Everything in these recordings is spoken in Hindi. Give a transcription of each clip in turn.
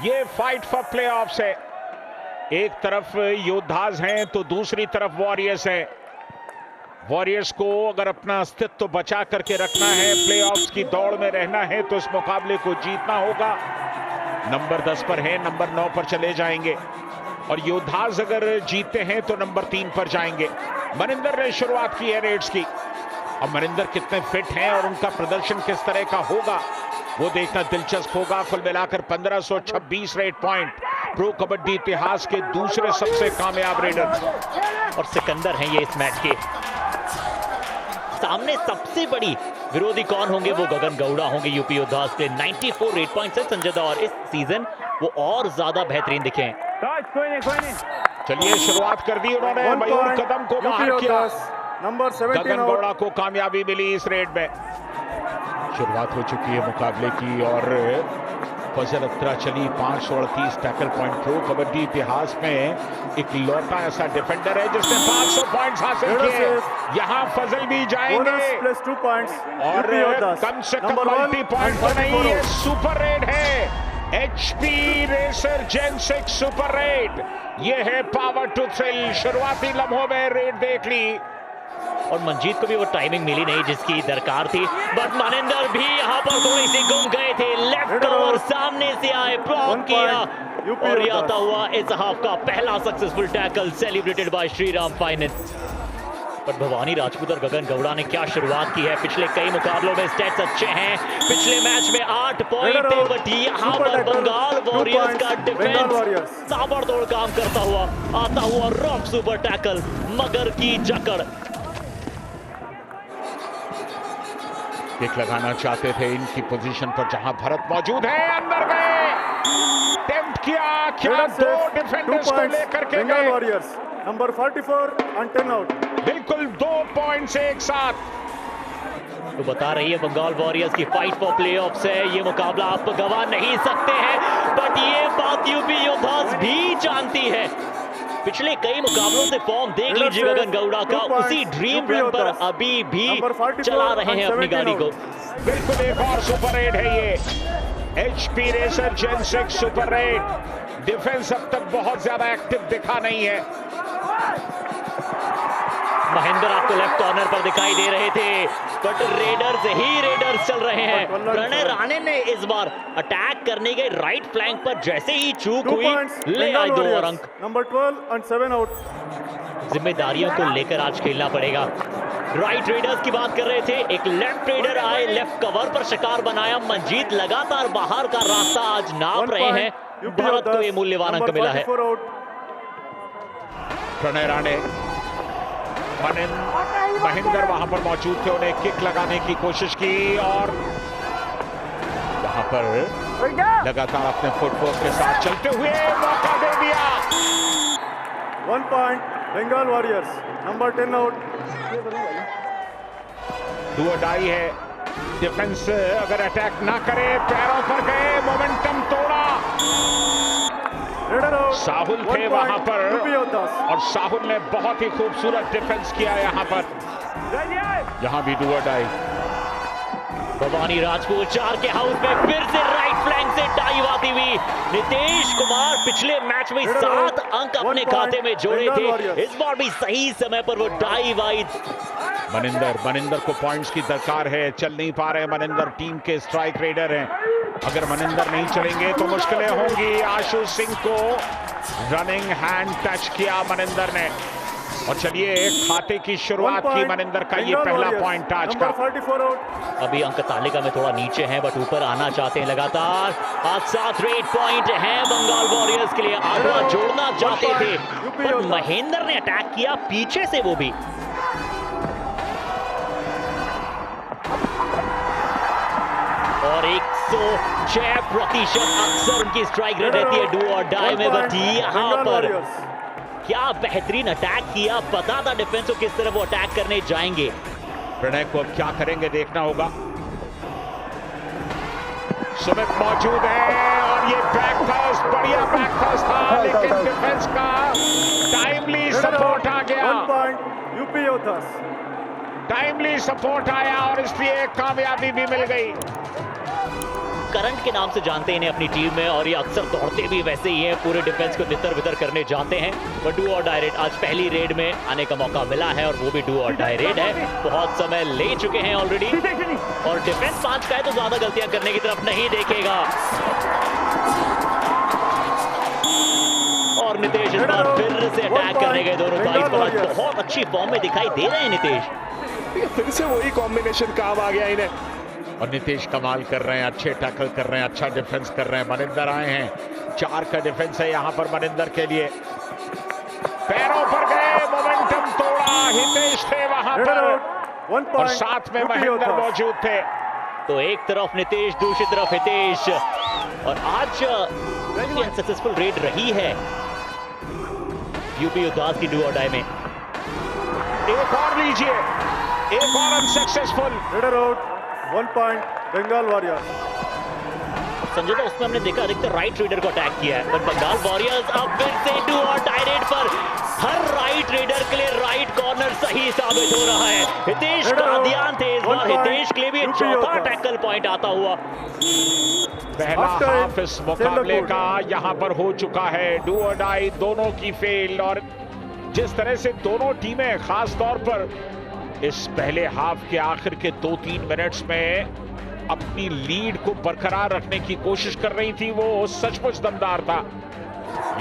ये फाइट फॉर प्लेऑफ्स है। एक तरफ योद्धाज हैं तो दूसरी तरफ वॉरियर्स हैं। वॉरियर्स को अगर अपना अस्तित्व बचा करके रखना है, प्लेऑफ्स की दौड़ में रहना है, तो इस मुकाबले को जीतना होगा। नंबर 10 पर है, नंबर 9 पर चले जाएंगे और योद्धाज अगर जीतते हैं तो नंबर 3 पर जाएंगे। मनिंदर ने शुरुआत की है रेड्स की। अब मनिंदर कितने फिट हैं और उनका प्रदर्शन किस तरह का होगा वो देखना दिलचस्प होगा। कुल मिलाकर 1526 रेड पॉइंट, प्रो कबड्डी इतिहास के दूसरे सबसे कामयाब रेडर और सिकंदर हैं ये इस मैच के। सामने सबसे बड़ी विरोधी कौन होंगे? वो गगन गौड़ा होंगे यूपी योद्धास के। 94 रेड पॉइंट्स है संजय दा, और इस सीजन वो और ज्यादा बेहतरीन दिखे हैं। चलिए शुरुआत कर दी उन्होंने, मयूर कदम को बाहर किया। नंबर 17 गगन गौड़ा को कामयाबी मिली इस रेड में। शुरुआत हो चुकी है मुकाबले की और फजल अख्तरा चली। 538 टैकल पॉइंट, प्रो कबड्डी इतिहास में एक लौटा ऐसा डिफेंडर है जिसने 500 पॉइंट्स हासिल किए। यहां फजल भी जाएंगे +2 पॉइंट्स और कम से कम मल्टी पॉइंट तो नहीं, ये सुपर रेड है। एचपी रेसर जेन 6 सुपर रेड। ये है पावर टू थ्रिल। शुरुआती लम्हों में रेड देख ली और मंजीत को भी वो टाइमिंग मिली नहीं जिसकी दरकार थी, बट मनिंदर भी यहाँ पर थोड़ी सी गुम गए थे। लेफ्ट कवर सामने से आए, ब्लॉक किया और ये आता हुआ इस हाफ का पहला successful tackle celebrated by Shriram finance. But Bhavani Rajput और गगन गौड़ा ने क्या शुरुआत की है। पिछले कई मुकाबलों में स्टैट्स अच्छे हैं। पिछले मैच में 8 पॉइंट थे, बट यहाँ पर बंगाल वॉरियर्स का डिफेंस ताबड़तोड़ काम करता हुआ आता हुआ रॉक सुपर टैकल, मगर की जकड़। किक लगाना चाहते थे इनकी पोजीशन पर जहां भरत मौजूद है। अंदर गए, टेम्प्ट किया, क्या दो डिफेंडर्स को लेकर के गए। वॉरियर्स नंबर 44 और 10 आउट। बिल्कुल 2 पॉइंट्स एक साथ। तो बता रही है बंगाल वॉरियर्स की फाइट फॉर प्लेऑफ्स है। ये मुकाबला आप गवा नहीं सकते हैं, बट ये बात यूपी योद्धास भी जानती है। पिछले कई मुकाबलों से फॉर्म देख लीजिए गगन गौड़ा का, उसी ड्रीम रन पर अभी भी चला रहे हैं अपनी गाड़ी को। बिल्कुल एक और सुपर रेड है ये। एचपी रेसर जेन 6 सुपर रेड। डिफेंस अब तक बहुत ज्यादा एक्टिव दिखा नहीं है। महेंद्र आपको लेफ्ट कॉर्नर पर दिखाई दे रहे थे, बट रेडर्स ही रेडर्स चल रहे हैं। प्रणय राणे ने इस बार अटैक करने के राइट फ्लैंक पर जैसे ही चूक हुई, ले आए 2 और अंक। नंबर 12 और 7 आउट। जिम्मेदारियों को लेकर आज खेलना पड़ेगा। राइट रेडर्स की बात कर रहे थे, एक लेफ्ट रेडर आए, लेफ्ट कवर पर शिकार बनाया। मंजीत लगातार बाहर का रास्ता आज नाप रहे हैं। भारत को ये मूल्यवान अंक मिला है। प्रणय राणे, महेंद्र वहां पर मौजूद थे, उन्हें किक लगाने की कोशिश की और यहां पर लगातार अपने फुटवर्क के साथ चलते हुए मौका दे दिया। 1 point Bengal warriors. Number 10 out. Do और डाई है। डिफेंस अगर अटैक ना करे, पैरों पर गए, मोमेंटम तोड़ा। साहुल थे वहां पर और साहुल ने बहुत ही खूबसूरत डिफेंस किया यहां पर। यहां भी डू और डाई। भवानी राजपूत 4 के हाउस में फिर से राइट फ्लैंक से डाइव आती हुई। नितेश कुमार पिछले मैच में 7 अंक अपने खाते में जोड़े थे, इस बार भी सही समय पर वो डाइव आई। मनिंदर को पॉइंट्स की दरकार है, चल नहीं पा रहे। मनिंदर टीम के स्ट्राइक रेडर हैं। अगर मनिंदर नहीं चलेंगे तो मुश्किलें होंगी। आशु सिंह को रनिंग हैंड टच किया मनिंदर ने और चलिए खाते की शुरुआत की मनिंदर का ये पहला पॉइंट आज का। अभी अंक तालिका में थोड़ा नीचे हैं, बट ऊपर आना चाहते हैं लगातार। आज 7 रेड पॉइंट हैं बंगाल वॉरियर्स के लिए। 8वां जोड़ना चाहते थे, पर महेंद्र ने अटैक किया पीछे से, वो भी। और 106% अक्सर उनकी स्ट्राइक रेट रहती है डू और डाई में, बट यहाँ पर क्या बेहतरीन अटैक किया। पता था डिफेंस को किस तरह वो अटैक करने जाएंगे। प्रणय को अब क्या करेंगे देखना होगा। सुमित मौजूद है और ये बैकफास्ट, बढ़िया बैकफास्ट था, लेकिन डिफेंस का टाइमली सपोर्ट आ गया। 1 पॉइंट यूपी योद्धास। टाइमली सपोर्ट आया और इसलिए कामयाबी भी मिल गई। करंट के नाम से जानते हैं इन्हें अपनी टीम में, और ये अक्सर दौड़ते भी वैसे ही हैं, पूरे डिफेंस को तितर बितर करने जाते हैं। बट डू और डाई रेड, आज पहली रेड में आने का मौका मिला है और वो भी डू और डाई रेड है। बहुत समय ले चुके हैं ऑलरेडी, और डिफेंस 5 का है तो ज्यादा गलतियां करने की तरफ नहीं देखेगा। और नितेश इस बार फिर से अटैक करने गए दोनों भाई, बहुत अच्छी फॉर्म में दिखाई दे रहे हैं नितेश। फिर से वही कॉम्बिनेशन काम आ गया इन्हें, और नितेश कमाल कर रहे हैं, अच्छे टैकल कर रहे हैं, अच्छा डिफेंस कर रहे हैं। मनिंदर आए हैं, 4 का डिफेंस है यहाँ पर मनिंदर के लिए। पैरों पर गए, मोमेंटम तोड़ा, हितेश थे वहां पर और साथ में महेंद्र मौजूद थे। तो एक तरफ नितेश, दूसरी तरफ हितेश, और आज अनसक्सेसफुल रेड रही है यूपी योद्धास की डू और डाई में। एक और लीजिए, एक और unsuccessful. 1 point Bengal warriors. Sanjay, तो उसमें हमने देखा अधिकतर राइट रेडर को अटैक किया है, बट बंगाल वॉरियर्स अब फिर से डू और डाई रेड पर हर राइट रेडर के लिए राइट कॉर्नर सही साबित हो रहा है। हितेश का ध्यान थे इस बार, हितेश के लिए भी एक चौथा टैकल पॉइंट आता हुआ। पहला हाफ इस मुकाबले का यहाँ पर हो चुका है। डू और डाई दोनों की फेल, और जिस तरह से दोनों टीमें खास तौर पर इस पहले हाफ के आखिर के 2-3 मिनट्स में अपनी लीड को बरकरार रखने की कोशिश कर रही थी, वो सचमुच दमदार था।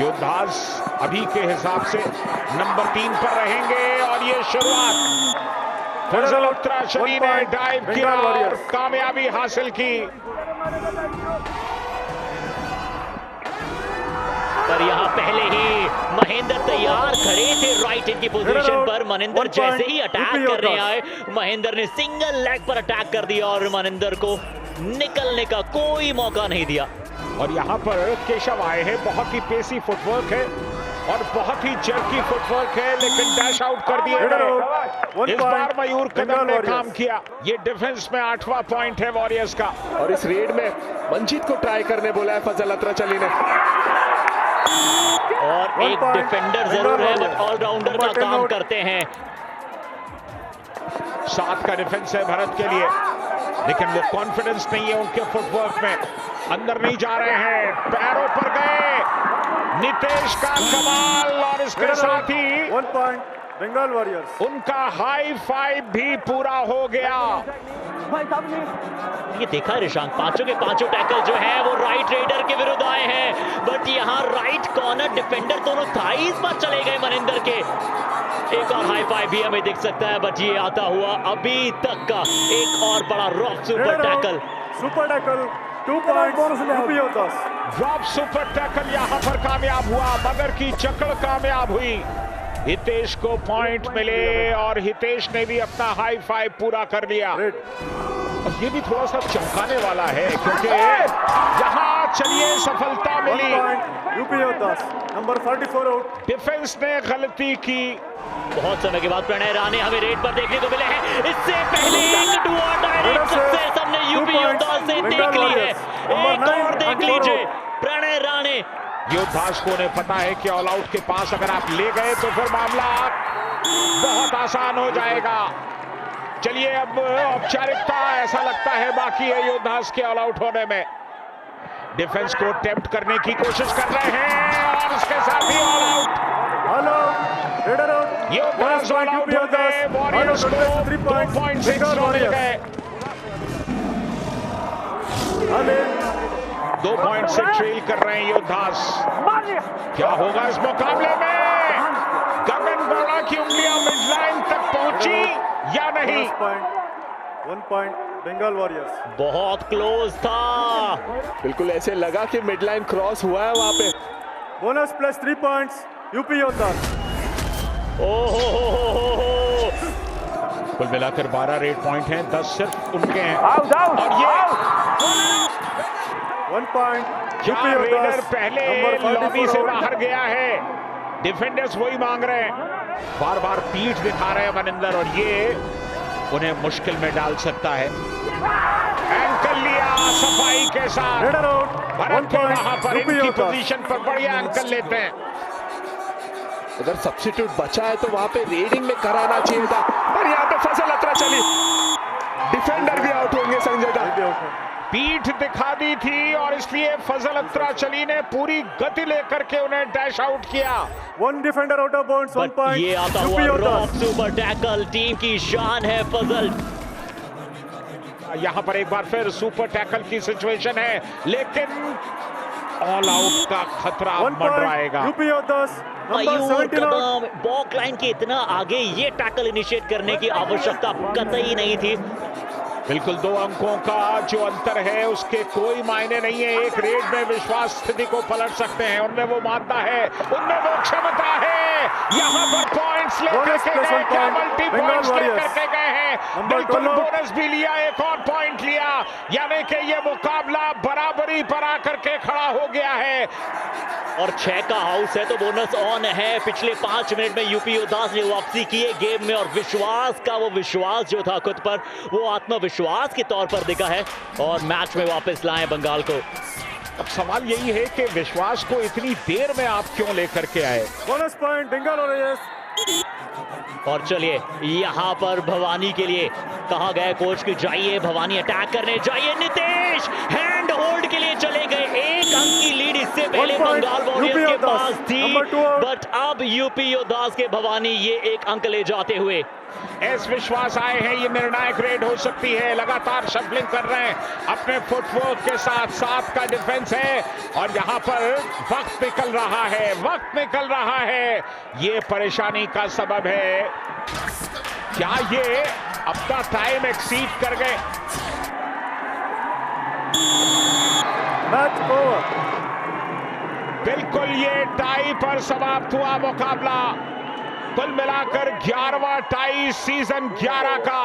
योद्धास अभी के हिसाब से नंबर 3 पर रहेंगे, और ये शुरुआत फजल उत्तराशरी ने डाइव किया और कामयाबी हासिल की। पर यहाँ पहले ही महेंद्र तैयार खड़े थे राइट इन की पोजीशन पर। मनिंदर जैसे ही अटैक करने आए, महेंद्र ने सिंगल लेग पर अटैक कर दिया और मनिंदर को निकलने का कोई मौका नहीं दिया। और यहाँ पर केशव आए हैं, बहुत ही पेसी फुटवर्क है और बहुत ही जर्की फुटवर्क है, लेकिन डैश आउट कर दिए गए। इस बार मयूर कदम ने काम किया। ये डिफेंस में 8वां पॉइंट है वॉरियर्स का। और इस रेड में मंजीत को ट्राई करने बोला है फजल अतराचली ने। और एक डिफेंडर जरूर है, बट ऑलराउंडर का काम करते हैं। 7 का डिफेंस है भारत के लिए, लेकिन वो कॉन्फिडेंस नहीं है उनके फुटवर्क में। अंदर नहीं जा रहे हैं, पैरों पर गए। नितेश का कमाल, और इसके साथ ही 1 पॉइंट बंगाल वॉरियर्स। उनका हाई फाइव भी पूरा हो गया। ये देखा ऋषांक, पांचों के पांचों टैकल जो है वो राइट रेडर के विरुद्ध आए हैं, बट यहाँ राइट कॉर्नर डिफेंडर दोनों थाईज पर चले गए मनिंदर के। एक और हाई फाइव भी हमें दिख सकता है, बट ये आता हुआ अभी तक का एक और बड़ा rock super tackle. Super tackle 2 point. Drop super tackle यहाँ पर कामयाब हुआ, मगर की जकड़ कामयाब हुई। हितेश को पॉइंट मिले और हितेश ने भी अपना हाई फाइव पूरा कर लिया। और ये भी थोड़ा सा चमकाने वाला है, क्योंकि यहाँ चलिए सफलता मिली। UP योद्धास number 44 out. डिफेंस ने गलती की। बहुत समय के बाद प्रणय राणे हमें रेड पर देखने को मिले हैं। इससे पहले एक डू और डाई रेड सक्सेस हमने यूपी योद्धास से देख ली है। एक और देख लीजिए, प्रणय राणे। योद्धास को ने पता है कि ऑल आउट के पास अगर आप ले गए तो फिर मामला बहुत आसान हो जाएगा। चलिए, अब औपचारिकता ऐसा लगता है बाकी है योद्धास के ऑल आउट होने में। डिफेंस को टेम्प्ट करने की कोशिश कर रहे हैं, और इसके साथ ही ऑल आउट। योद्धास ऑल आउट हो गए। वॉरियर्स को 2.6 मिल गए। 2.6 ट्रेल कर रहे हैं योद्धास। क्या होगा इस मुकाबले में? गगन बोला की उंगलियां मिड लाइन तक पहुंची या नहीं? 1 पॉइंट बंगाल वॉरियर्स। बहुत क्लोज था, बिल्कुल ऐसे लगा कि मिड लाइन क्रॉस हुआ है वहां पे। Bonus plus 3 points UP योद्धास। ओहो, कुल मिलाकर 12 रेड पॉइंट हैं, 10 सिर्फ उनके हैं। और ये 1 पॉइंट क्या रेडर पहले लॉबी से बाहर गया है। डिफेंडर्स वही मांग रहे हैं, बार बार पीठ दिखा रहे हैं मनिंदर, और ये उन्हें मुश्किल में डाल सकता है। एंकल लिया सफाई के साथ। भारत के वहां पर इनकी पोजीशन पर बढ़िया एंकल लेते हैं। अगर सब्स्टिट्यूट बचा है तो वहां पे रेडिंग में कराना चाहिए था, पर यहाँ पे फजल अतराचली डिफेंडर भी आउट होंगे। संजय दा पीठ दिखा दी थी और इसलिए फजल अख्तराचली ने पूरी गति लेकर के उन्हें डैश आउट किया। One defender out of bounds, 1 point. ये आता UP हुआ Yoddhas. Rock super tackle, team की शान है फजल। यहां पर एक बार फिर सुपर टैकल की सिचुएशन है, लेकिन ऑल आउट का खतरा 1 मंडराएगा। point. UP Yoddhas. Number मयूर 17 out. कदम बॉक लाइन के इतना आगे ये टैकल इनिशिएट करने की आवश्यकता कतई नहीं थी। बिल्कुल 2 अंकों का जो अंतर है उसके कोई मायने नहीं है। एक रेड में विश्वास स्थिति को पलट सकते हैं, उनमें वो मानता है, उनमें वो क्षमता है। यहां पर पॉइंट्स लेकर के गए, क्या मल्टी पॉइंट्स लेकर के गए हैं। बिल्कुल बोनस भी लिया, एक और पॉइंट लिया, यानी कि ये मुकाबला बराबरी पर आकर के खड़ा हो गया है। और 6 का हाउस है तो बोनस ऑन है। पिछले 5 मिनट में यूपी योद्धास ने वापसी की है गेम में और विश्वास का वो विश्वास जो था खुद पर, वो आत्मविश्वास के तौर पर दिखा है और मैच में वापस लाए बंगाल को। अब सवाल यही है कि विश्वास को इतनी देर में आप क्यों लेकर के आए। Bonus point, Bengal Warriors. और चलिए यहाँ पर भवानी के लिए कहा गया कोच कि जाइए भवानी अटैक करने जाइए। नितेश हैंड होल्ड के लिए चले गए। 1 अंक की लीड इससे पहले बंगाल वॉरियर्स के पास थी, बट अब यूपी योद्धास के भवानी ये 1 अंक ले जाते हुए एस विश्वास आए हैं, ये निर्णायक रेड हो सकती है। लगातार शफलिंग कर रहे हैं अपने फुटवर्क के साथ, 7 का डिफेंस है और यहाँ पर वक्त निकल रहा है, वक्त निकल रहा है। ये परेशानी का सबब है। क्या ये अपना टाइम एक्सीड कर गए? Match over. बिल्कुल ये टाई पर समाप्त हुआ मुकाबला। कुल मिलाकर 11वां टाई सीजन 11 का।